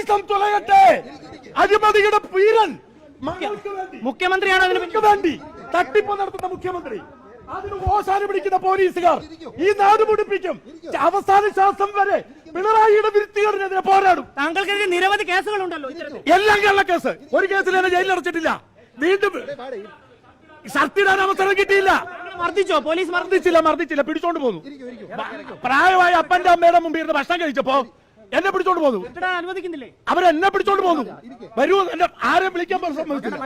ഫാസിസം തുലയട്ടെ. അഴിമതിയുടെ പീരൻ മുഖ്യമന്ത്രിയാണ് അതിന് വേണ്ടി തട്ടിപ്പ് നടത്തുന്ന മുഖ്യമന്ത്രി, അതിന് ഓശാന പിടിക്കുന്ന പോലീസുകാർ ഈ നാട് മുടിപ്പിക്കും. അവസാന ശ്വാസം വരെ പിണറായിയുടെ വിരുത്തികേടിനെതിരെ പോരാടും. താങ്കൾക്കെതിരെ നിരവധി കേസുകളുണ്ടല്ലോ. എല്ലാം കള്ളക്കേസ്. ഒരു കേസിൽ എന്നെ ജയിലിൽ അടച്ചിട്ടില്ല. വീണ്ടും ഷർട്ടിടാൻ അവസരം കിട്ടിയില്ല. മർദ്ദിച്ചോ? പോലീസ് മർദ്ദിച്ചില്ല, പിടിച്ചോണ്ട് പോന്നു. പ്രായമായ അപ്പന്റെ അമ്മയുടെ മുമ്പിൽ ഇരുന്ന് ഭക്ഷണം കഴിച്ചപ്പോ എന്നെ പിടിച്ചോണ്ട് പോന്നു. അനുവദിക്കുന്നില്ലേ? അവരെന്നെ പിടിച്ചോണ്ട് പോന്നു. വരൂ, എന്നെ ആരെയും വിളിക്കാൻ സമ്മതിച്ചില്ല.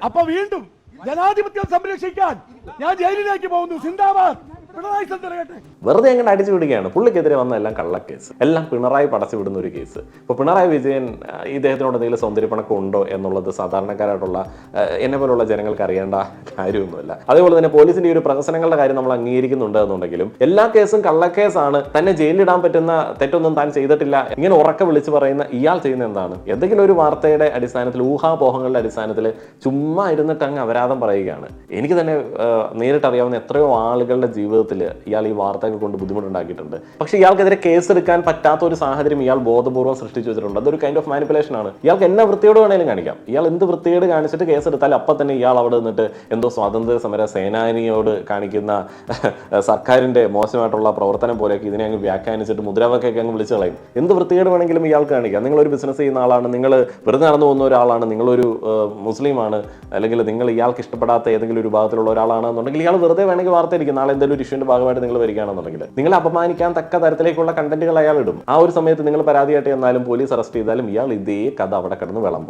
അപ്പൊ വീണ്ടും ജനാധിപത്യം സംരക്ഷിക്കാൻ ഞാൻ ജയിലിലേക്ക് പോകുന്നു. സിന്ദാബാദ് പിണറായി സന്ദ്രകട്ടെ. വെറുതെ അങ്ങനെ അടിച്ചു വിടുകയാണ്. പുള്ളിക്കെതിരെ വന്ന എല്ലാം കള്ളക്കേസ്, എല്ലാം പിണറായി പടച്ചു വിടുന്ന ഒരു കേസ്. ഇപ്പോൾ പിണറായി വിജയൻ ഇദ്ദേഹത്തിനോട് എന്തെങ്കിലും സൗന്ദര്യപ്പണക്കം ഉണ്ടോ എന്നുള്ളത് സാധാരണക്കാരായിട്ടുള്ള എന്നെ പോലുള്ള ജനങ്ങൾക്ക് അറിയേണ്ട കാര്യമൊന്നുമില്ല. അതേപോലെ തന്നെ പോലീസിന്റെ ഒരു പ്രഹസനങ്ങളുടെ കാര്യം നമ്മൾ അംഗീകരിക്കുന്നുണ്ട് എന്നുണ്ടെങ്കിലും എല്ലാ കേസും കള്ളക്കേസാണ്, തന്നെ ജയിലിടാൻ പറ്റുന്ന തെറ്റൊന്നും താൻ ചെയ്തിട്ടില്ല ഇങ്ങനെ ഉറക്കെ വിളിച്ചു പറയുന്ന ഇയാൾ ചെയ്യുന്ന എന്താണ്? എന്തെങ്കിലും ഒരു വാർത്തയുടെ അടിസ്ഥാനത്തിൽ, ഊഹാപോഹങ്ങളുടെ അടിസ്ഥാനത്തിൽ ചുമ്മാ ഇരുന്നിട്ട് അങ്ങ് അപരാധം പറയുകയാണ്. എനിക്ക് തന്നെ നേരിട്ടറിയാവുന്ന എത്രയോ ആളുകളുടെ ജീവിതത്തിൽ ഇയാൾ ഈ വാർത്തകൾ കൊണ്ട് ബുദ്ധിമുട്ടുണ്ടാക്കിയിട്ടുണ്ട്. പക്ഷേ ഇയാൾക്കെതിരെ കേസെടുക്കാൻ പറ്റാത്ത ഒരു സാഹചര്യം ഇയാൾ ബോധപൂർവ്വം സൃഷ്ടിച്ചു വെച്ചിട്ടുണ്ട്. അതൊരു കൈൻഡ് ഓഫ് മാനിപ്പുലേഷൻ ആണ്. ഇയാൾക്ക് എന്നെ വൃത്തിയോട് വേണേലും കാണിക്കാം. ഇയാൾ എന്ത് വൃത്തിയോട് കാണിച്ചിട്ട് കേസെടുത്താൽ അപ്പം തന്നെ ഇയാൾ അവിടെ നിന്നിട്ട് എന്തോ സ്വാതന്ത്ര്യ സമര സേനാനിയോട് കാണിക്കുന്ന സർക്കാരിന്റെ മോശമായിട്ടുള്ള പ്രവർത്തനം പോലെയൊക്കെ ഇതിനെ അങ്ങ് വ്യാഖ്യാനിച്ചിട്ട് മുദ്രാവാക്യമൊക്കെ അങ്ങ് വിളിച്ചു കളയും. എന്ത് വൃത്തിയോട് വേണമെങ്കിലും ഇയാൾക്ക് കാണിക്കാം. നിങ്ങളൊരു ബിസിനസ് ചെയ്യുന്ന ആളാണ്, നിങ്ങൾ വെറുതെ നടന്നു പോകുന്ന ഒരാളാണ്, നിങ്ങളൊരു മുസ്ലിമാണ്, അല്ലെങ്കിൽ നിങ്ങൾ ഇയാൾക്ക് ഇഷ്ടപ്പെടാത്ത ഏതെങ്കിലും ഒരു വിഭാഗത്തിലുള്ള ഒരാളാണെന്നുണ്ടെങ്കിൽ ഇയാൾ വെറുതെ വേണമെങ്കിൽ വാർത്തയിരിക്കും. നാളെ എന്തെങ്കിലും ഒരു ഇഷ്യൂവിന്റെ ഭാഗമായിട്ട് നിങ്ങൾ വരികയാണെന്നുണ്ടെങ്കിൽ നിങ്ങളെ അപമാനിക്കാൻ തക്ക തരത്തിലേക്കുള്ള കണ്ടന്റുകൾ അയാൾ ഇടും. ആ ഒരു സമയത്ത് നിങ്ങൾ പരാതിയായിട്ട് എന്നാലും പോലീസ് അറസ്റ്റ് ചെയ്താലും ഇയാൾ ഇതേ കഥ അവിടെ കിടന്ന് വിളമ്പും.